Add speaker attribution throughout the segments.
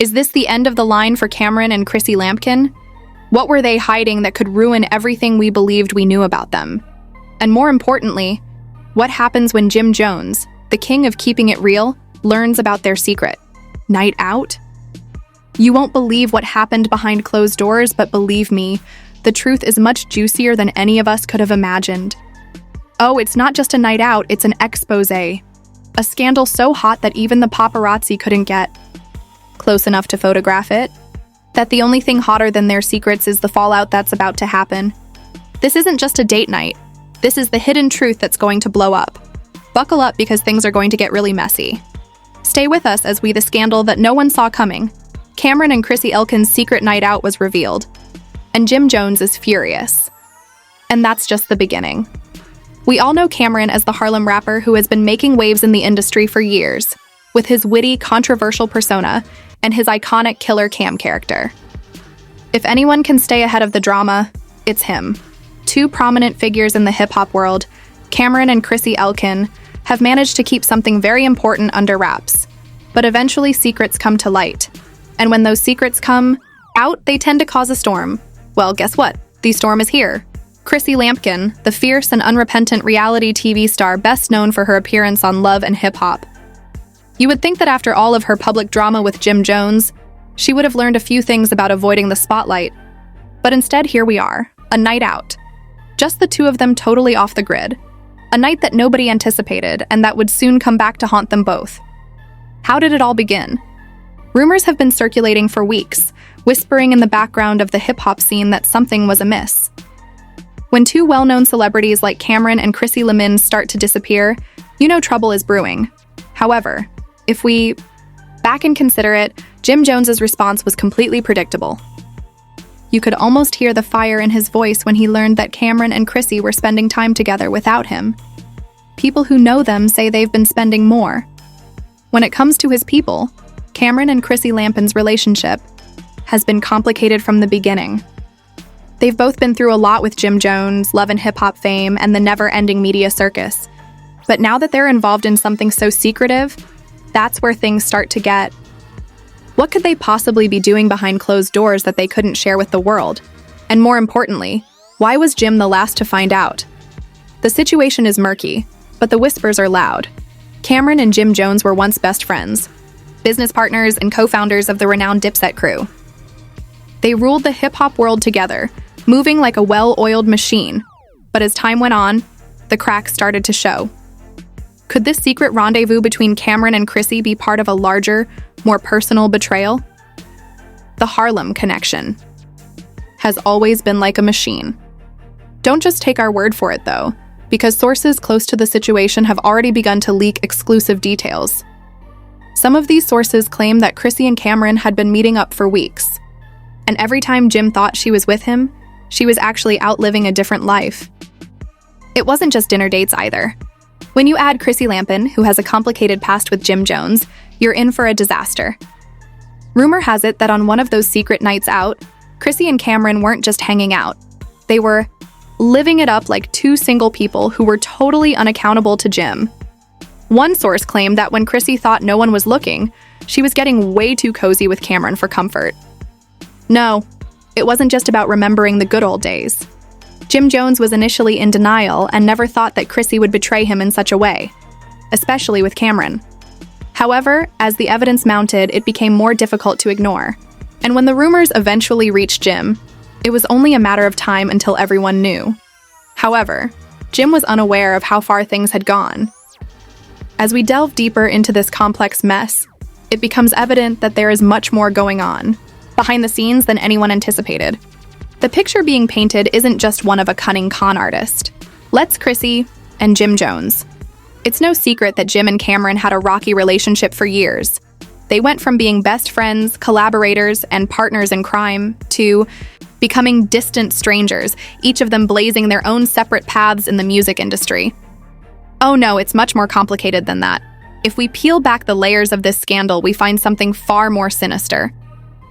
Speaker 1: Is this the end of the line for Camron and Chrissy Lampkin? What were they hiding that could ruin everything we believed we knew about them? And more importantly, what happens when Jim Jones, the king of keeping it real, learns about their secret? Night out? You won't believe what happened behind closed doors, but believe me, the truth is much juicier than any of us could have imagined. Oh, it's not just a night out, it's an expose. A scandal so hot that even the paparazzi couldn't get close enough to photograph it. That the only thing hotter than their secrets is the fallout that's about to happen. This isn't just a date night. This is the hidden truth that's going to blow up. Buckle up because things are going to get really messy. Stay with us as the scandal that no one saw coming. Camron and Chrissy Elkin's secret night out was revealed. And Jim Jones is furious. And that's just the beginning. We all know Camron as the Harlem rapper who has been making waves in the industry for years, with his witty, controversial persona and his iconic killer Cam character. If anyone can stay ahead of the drama, it's him. Two prominent figures in the hip-hop world, Camron and Chrissy Elkin, have managed to keep something very important under wraps. But eventually secrets come to light. And when those secrets come out, they tend to cause a storm. Well, guess what? The storm is here. Chrissy Lampkin, the fierce and unrepentant reality TV star best known for her appearance on Love and Hip Hop. You would think that after all of her public drama with Jim Jones, she would have learned a few things about avoiding the spotlight. But instead, here we are, a night out. Just the two of them totally off the grid. A night that nobody anticipated and that would soon come back to haunt them both. How did it all begin? Rumors have been circulating for weeks, whispering in the background of the hip-hop scene that something was amiss. When two well-known celebrities like Camron and Chrissy Lampkin start to disappear, you know trouble is brewing. However, if we back and consider it, Jim Jones's response was completely predictable. You could almost hear the fire in his voice when he learned that Camron and Chrissy were spending time together without him. People who know them say they've been spending more. When it comes to his people, Camron and Chrissy Lampkin's relationship has been complicated from the beginning. They've both been through a lot with Jim Jones, Love and Hip Hop fame, and the never-ending media circus. But now that they're involved in something so secretive, that's where things start to get. What could they possibly be doing behind closed doors that they couldn't share with the world? And more importantly, why was Jim the last to find out? The situation is murky, but the whispers are loud. Camron and Jim Jones were once best friends, business partners and co-founders of the renowned Dipset crew. They ruled the hip-hop world together, moving like a well-oiled machine. But as time went on, the cracks started to show. Could this secret rendezvous between Camron and Chrissy be part of a larger, more personal betrayal? The Harlem connection has always been like a machine. Don't just take our word for it, though, because sources close to the situation have already begun to leak exclusive details. Some of these sources claim that Chrissy and Camron had been meeting up for weeks, and every time Jim thought she was with him, she was actually out living a different life. It wasn't just dinner dates either. When you add Chrissy Lampkin, who has a complicated past with Jim Jones, you're in for a disaster. Rumor has it that on one of those secret nights out, Chrissy and Camron weren't just hanging out. They were living it up like two single people who were totally unaccountable to Jim. One source claimed that when Chrissy thought no one was looking, she was getting way too cozy with Camron for comfort. No, it wasn't just about remembering the good old days. Jim Jones was initially in denial and never thought that Chrissy would betray him in such a way, especially with Camron. However, as the evidence mounted, it became more difficult to ignore. And when the rumors eventually reached Jim, it was only a matter of time until everyone knew. However, Jim was unaware of how far things had gone. As we delve deeper into this complex mess, it becomes evident that there is much more going on behind the scenes than anyone anticipated. The picture being painted isn't just one of a cunning con artist. Let's Chrissy and Jim Jones. It's no secret that Jim and Camron had a rocky relationship for years. They went from being best friends, collaborators, and partners in crime to becoming distant strangers, each of them blazing their own separate paths in the music industry. Oh no, it's much more complicated than that. If we peel back the layers of this scandal, we find something far more sinister.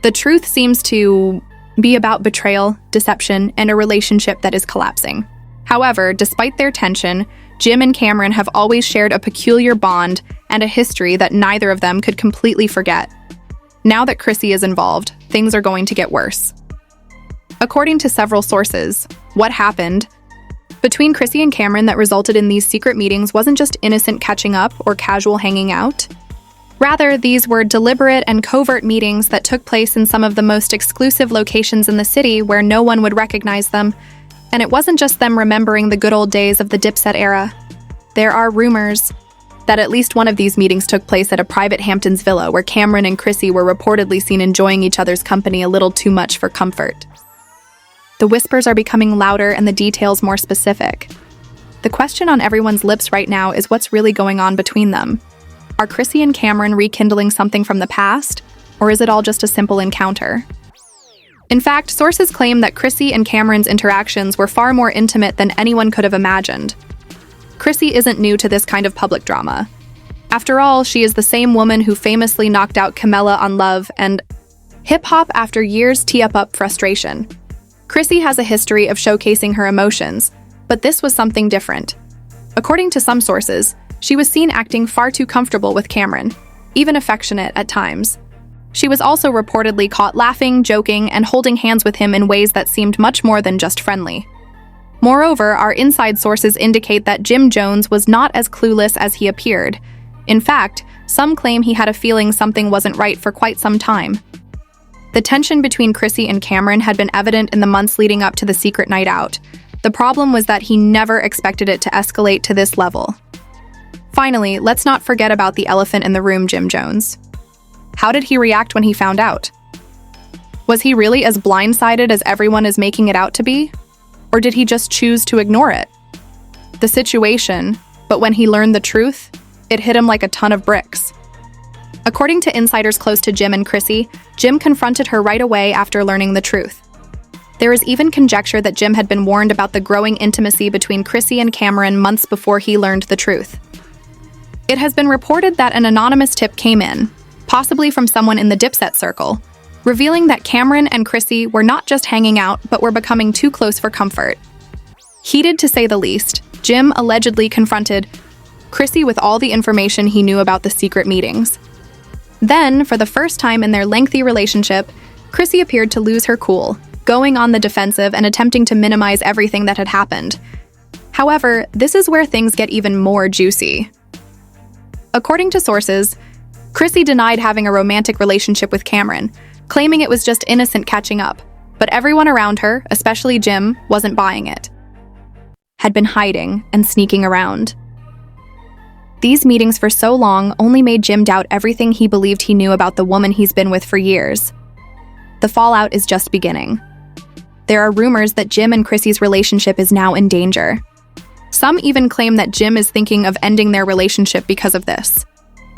Speaker 1: The truth seems to be about betrayal, deception, and a relationship that is collapsing. However, despite their tension, Jim and Camron have always shared a peculiar bond and a history that neither of them could completely forget. Now that Chrissy is involved, things are going to get worse. According to several sources, what happened between Chrissy and Camron that resulted in these secret meetings wasn't just innocent catching up or casual hanging out. Rather, these were deliberate and covert meetings that took place in some of the most exclusive locations in the city where no one would recognize them. And it wasn't just them remembering the good old days of the Dipset era. There are rumors that at least one of these meetings took place at a private Hamptons villa where Camron and Chrissy were reportedly seen enjoying each other's company a little too much for comfort. The whispers are becoming louder and the details more specific. The question on everyone's lips right now is what's really going on between them. Are Chrissy and Camron rekindling something from the past, or is it all just a simple encounter? In fact, sources claim that Chrissy and Camron's interactions were far more intimate than anyone could have imagined. Chrissy isn't new to this kind of public drama. After all, she is the same woman who famously knocked out Camilla on Love and hip-hop after years tee-up frustration. Chrissy has a history of showcasing her emotions, but this was something different. According to some sources, she was seen acting far too comfortable with Camron, even affectionate at times. She was also reportedly caught laughing, joking, and holding hands with him in ways that seemed much more than just friendly. Moreover, our inside sources indicate that Jim Jones was not as clueless as he appeared. In fact, some claim he had a feeling something wasn't right for quite some time. The tension between Chrissy and Camron had been evident in the months leading up to the secret night out. The problem was that he never expected it to escalate to this level. Finally, let's not forget about the elephant in the room, Jim Jones. How did he react when he found out? Was he really as blindsided as everyone is making it out to be? Or did he just choose to ignore it? The situation, but when he learned the truth, it hit him like a ton of bricks. According to insiders close to Jim and Chrissy, Jim confronted her right away after learning the truth. There is even conjecture that Jim had been warned about the growing intimacy between Chrissy and Camron months before he learned the truth. It has been reported that an anonymous tip came in, possibly from someone in the Dipset circle, revealing that Camron and Chrissy were not just hanging out, but were becoming too close for comfort. Heated to say the least, Jim allegedly confronted Chrissy with all the information he knew about the secret meetings. Then, for the first time in their lengthy relationship, Chrissy appeared to lose her cool, going on the defensive and attempting to minimize everything that had happened. However, this is where things get even more juicy. According to sources, Chrissy denied having a romantic relationship with Camron, claiming it was just innocent catching up, but everyone around her, especially Jim, wasn't buying it. Had been hiding and sneaking around. These meetings for so long only made Jim doubt everything he believed he knew about the woman he's been with for years. The fallout is just beginning. There are rumors that Jim and Chrissy's relationship is now in danger. Some even claim that Jim is thinking of ending their relationship because of this.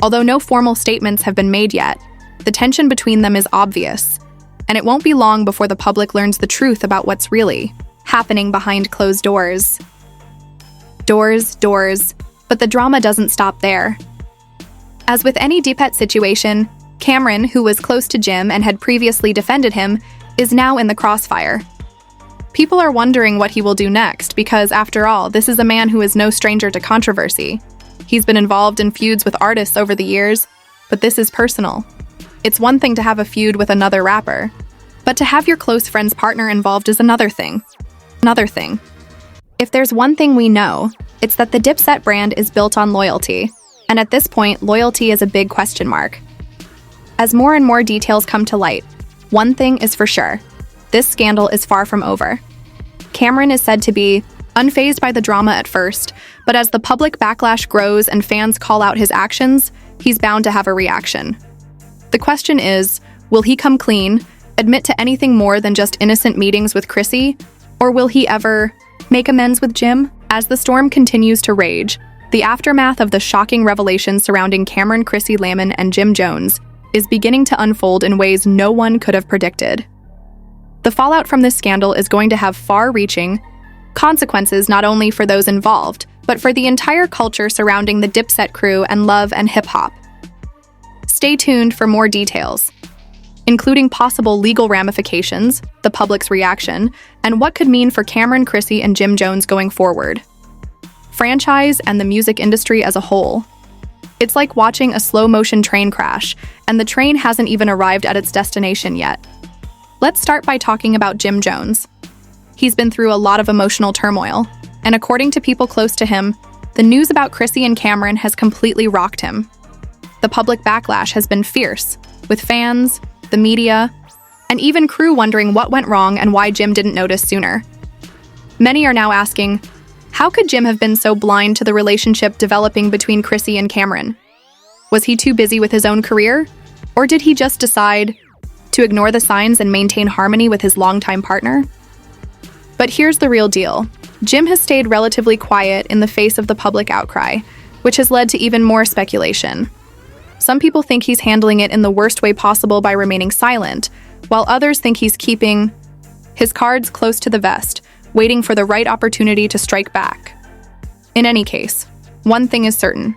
Speaker 1: Although no formal statements have been made yet, the tension between them is obvious, and it won't be long before the public learns the truth about what's really happening behind closed doors. Doors, but the drama doesn't stop there. As with any Dipset situation, Camron, who was close to Jim and had previously defended him, is now in the crossfire. People are wondering what he will do next because, after all, this is a man who is no stranger to controversy. He's been involved in feuds with artists over the years, but this is personal. It's one thing to have a feud with another rapper, but to have your close friend's partner involved is another thing. If there's one thing we know, it's that the Dipset brand is built on loyalty, and at this point, loyalty is a big question mark. As more and more details come to light, one thing is for sure. This scandal is far from over. Camron is said to be unfazed by the drama at first, but as the public backlash grows and fans call out his actions, he's bound to have a reaction. The question is, will he come clean, admit to anything more than just innocent meetings with Chrissy, or will he ever make amends with Jim? As the storm continues to rage, the aftermath of the shocking revelations surrounding Camron, Chrissy Lamon, and Jim Jones is beginning to unfold in ways no one could have predicted. The fallout from this scandal is going to have far-reaching consequences not only for those involved, but for the entire culture surrounding the Dipset crew and love and hip-hop. Stay tuned for more details, including possible legal ramifications, the public's reaction, and what could mean for Camron, Chrissy, and Jim Jones going forward, franchise, and the music industry as a whole. It's like watching a slow-motion train crash, and the train hasn't even arrived at its destination yet. Let's start by talking about Jim Jones. He's been through a lot of emotional turmoil, and according to people close to him, the news about Chrissy and Camron has completely rocked him. The public backlash has been fierce, with fans, the media, and even crew wondering what went wrong and why Jim didn't notice sooner. Many are now asking, how could Jim have been so blind to the relationship developing between Chrissy and Camron? Was he too busy with his own career? Or did he just decide to ignore the signs and maintain harmony with his longtime partner? But here's the real deal. Jim has stayed relatively quiet in the face of the public outcry, which has led to even more speculation. Some people think he's handling it in the worst way possible by remaining silent, while others think he's keeping his cards close to the vest, waiting for the right opportunity to strike back. In any case, one thing is certain: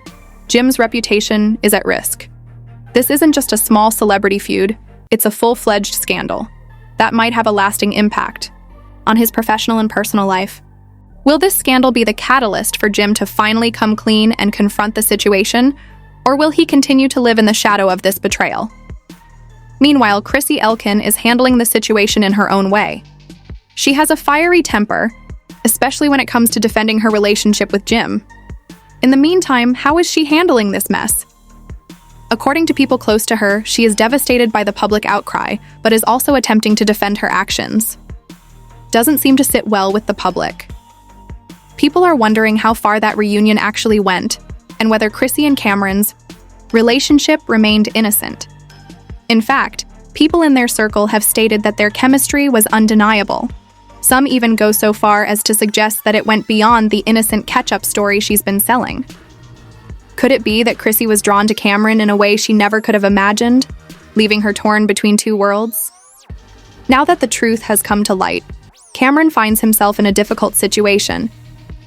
Speaker 1: Jim's reputation is at risk. This isn't just a small celebrity feud, it's a full-fledged scandal that might have a lasting impact on his professional and personal life. Will this scandal be the catalyst for Jim to finally come clean and confront the situation, or will he continue to live in the shadow of this betrayal? Meanwhile, Chrissy Elkin is handling the situation in her own way. She has a fiery temper, especially when it comes to defending her relationship with Jim. In the meantime, how is she handling this mess? According to people close to her, she is devastated by the public outcry, but is also attempting to defend her actions. Doesn't seem to sit well with the public. People are wondering how far that reunion actually went, and whether Chrissy and Camron's relationship remained innocent. In fact, people in their circle have stated that their chemistry was undeniable. Some even go so far as to suggest that it went beyond the innocent catch-up story she's been selling. Could it be that Chrissy was drawn to Camron in a way she never could have imagined, leaving her torn between two worlds? Now that the truth has come to light, Camron finds himself in a difficult situation.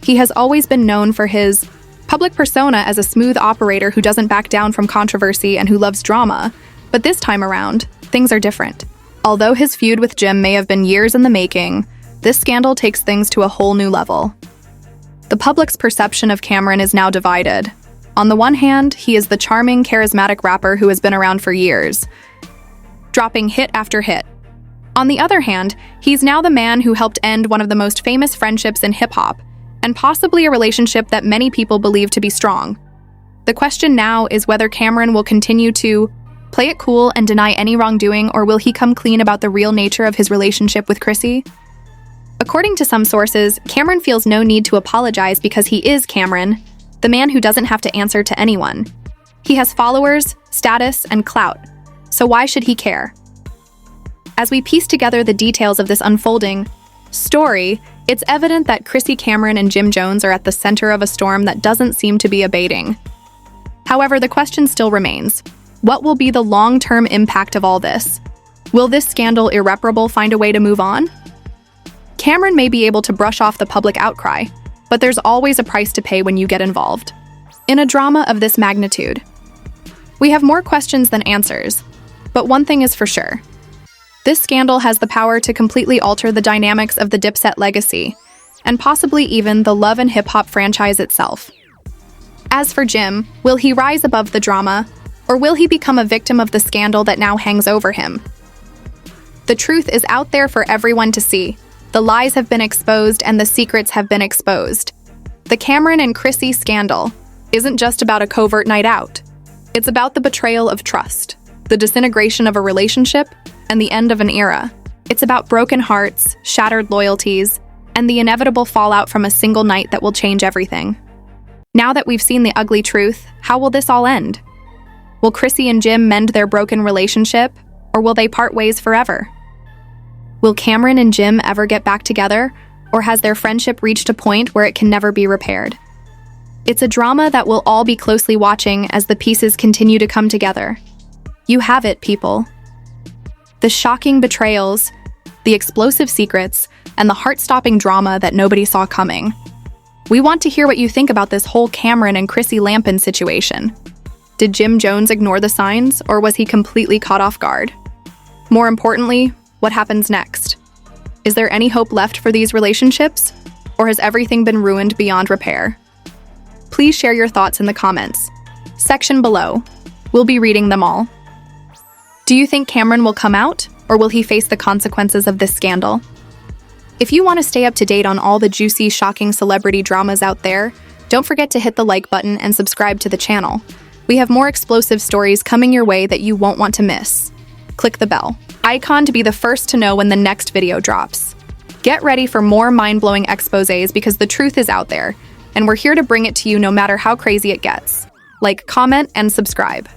Speaker 1: He has always been known for his public persona as a smooth operator who doesn't back down from controversy and who loves drama, but this time around, things are different. Although his feud with Jim may have been years in the making, this scandal takes things to a whole new level. The public's perception of Camron is now divided. On the one hand, he is the charming, charismatic rapper who has been around for years, dropping hit after hit. On the other hand, he's now the man who helped end one of the most famous friendships in hip-hop, and possibly a relationship that many people believe to be strong. The question now is whether Camron will continue to play it cool and deny any wrongdoing, or will he come clean about the real nature of his relationship with Chrissy? According to some sources, Camron feels no need to apologize because he is Camron, the man who doesn't have to answer to anyone. He has followers, status, and clout, so why should he care? As we piece together the details of this unfolding story, it's evident that Chrissy, Camron, and Jim Jones are at the center of a storm that doesn't seem to be abating. However, the question still remains: what will be the long-term impact of all this? Will this scandal irreparable find a way to move on? Camron may be able to brush off the public outcry, but there's always a price to pay when you get involved in a drama of this magnitude. We have more questions than answers, but one thing is for sure. This scandal has the power to completely alter the dynamics of the Dipset legacy, and possibly even the love and hip-hop franchise itself. As for Jim, will he rise above the drama, or will he become a victim of the scandal that now hangs over him? The truth is out there for everyone to see. The lies have been exposed and the secrets have been exposed. The Camron and Chrissy scandal isn't just about a covert night out. It's about the betrayal of trust, the disintegration of a relationship, and the end of an era. It's about broken hearts, shattered loyalties, and the inevitable fallout from a single night that will change everything. Now that we've seen the ugly truth, how will this all end? Will Chrissy and Jim mend their broken relationship, or will they part ways forever? Will Camron and Jim ever get back together, or has their friendship reached a point where it can never be repaired? It's a drama that we'll all be closely watching as the pieces continue to come together. You have it, people. The shocking betrayals, the explosive secrets, and the heart-stopping drama that nobody saw coming. We want to hear what you think about this whole Camron and Chrissy Lampkin situation. Did Jim Jones ignore the signs, or was he completely caught off guard? More importantly, what happens next? Is there any hope left for these relationships, or has everything been ruined beyond repair? Please share your thoughts in the comments. section below. We'll be reading them all. Do you think Camron will come out, or will he face the consequences of this scandal? If you want to stay up to date on all the juicy, shocking celebrity dramas out there, don't forget to hit the like button and subscribe to the channel. We have more explosive stories coming your way that you won't want to miss. Click the bell icon to be the first to know when the next video drops. Get ready for more mind-blowing exposés because the truth is out there, and we're here to bring it to you no matter how crazy it gets. Like, comment, and subscribe.